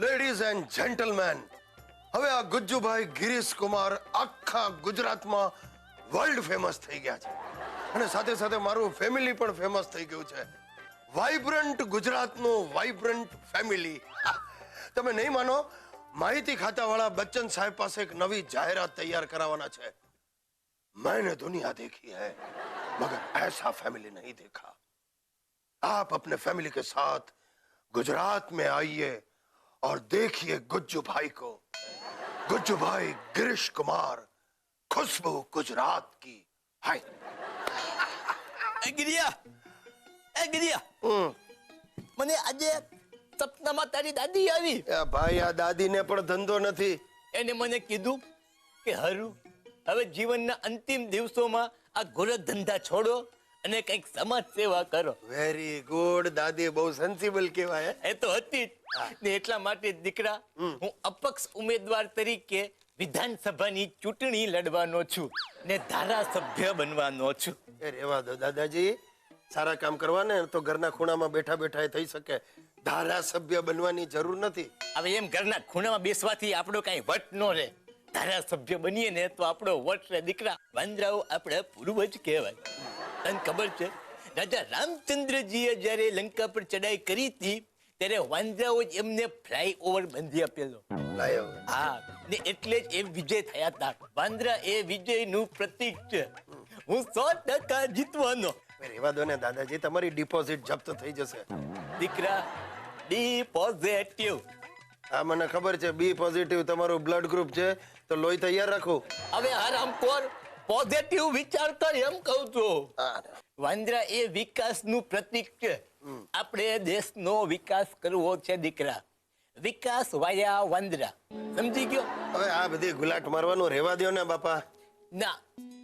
Ladies and gentleman, હવે આ ગુજ્જુભાઈ ગિરીશ કુમાર આખા ગુજરાતમાં વર્લ્ડ ફેમસ થઈ ગયા છે અને સાથે સાથે મારું ફેમિલી પણ ફેમસ થઈ ગયું છે. વાઇબ્રન્ટ ગુજરાતનું વાઇબ્રન્ટ ફેમિલી. તમે નહીં માનો, માહિતી ખાતાવાળા બચ્ચન સાહેબ પાસે એક નવી જાહેરાત તૈયાર કરાવવાના છે. मैंने दुनिया देखी है मगर ऐसा फैमिली नहीं देखा. आप अपने फैमिली के साथ गुजरात में आइए और देखिए गुज्जू भाई को. गुज्जू भाई गिरीश कुमार, खुशबू गुजरात की. हाय ગિરિયા મને આજે સપનામાં તારી દાદી આવી. ભાઈ, આ દાદીને પણ ધંધો નથી. એને મને કીધું કે હરુ, હવે જીવનના અંતિમ દિવસોમાં આ ગોરખ ધંધા છોડો અને કંઈક સમાજ સેવા કરો. Very good. દાદી બહુ સેન્સિબલ કહેવાય. એ તો હતી જ ને, એટલા માટે દીકરા હું અપક્ષ ઉમેદવાર તરીકે વિધાનસભાની ચૂંટણી લડવાનો છું ને ધારાસભ્ય બનવાનો છું. એ રેવા દો દાદાજી, સારા કામ કરવાને તો ઘરના ખૂણામાં બેઠા બેઠા થઈ શકે. ધારાસભ્ય બનવાની જરૂર નથી. હવે એમ ઘરના ખૂણામાં બેસવાથી આપણો કઈ વટ ન રહે. ધારાસભ્ય બનીએ ને તો આપણો વટ રે દીકરા. વાંદરાઓ આપણા પૂર્વજ કહેવાય. તને ખબર છે, રાજા રામચંદ્રજીએ જયારે લંકા પર ચડાઈ કરી હતી ત્યારે વાંદરાઓ જ એમને ફ્લાય ઓવર બંધી આપેલો. હા, ને એટલે જ એ વિજય થયા હતા. વાંદરા એ વિજયનું પ્રતીક છે. હું 100% જીતવાનો. રેવા દો ને દાદાજી, તમારી ડિપોઝિટ જપ્ત થઈ જશે. દીકરા, બી પોઝિટિવ. હા, મને ખબર છે. બી પોઝિટિવ તમારું બ્લડ ગ્રુપ છે, તો લોહી તૈયાર રાખો. હવે આરામખોર, પોઝિટિવ વિચાર કર એમ કહું છું. વાંદરા એ વિકાસનું પ્રતીક છે. આપણે દેશનો વિકાસ કરવો છે દીકરા. વિકાસ વાયા વાંદરા. સમજી ગયો? હવે આ બધી ગુલાટ મારવાનું રહેવા દો ને બાપા. ના,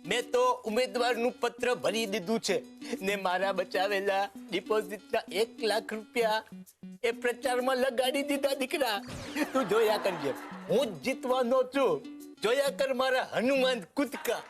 મેં તો ઉમેદવારનું પત્ર ભરી દીધું છે ને મારા બચાવેલા ડિપોઝિટના 1 લાખ રૂપિયા એ પ્રચારમાં લગાડી દીધા દીકરા. તું જોયા કરજે, હું જ જીતવાનો છું. જોયા કર મારા હનુમાન કૂદકા.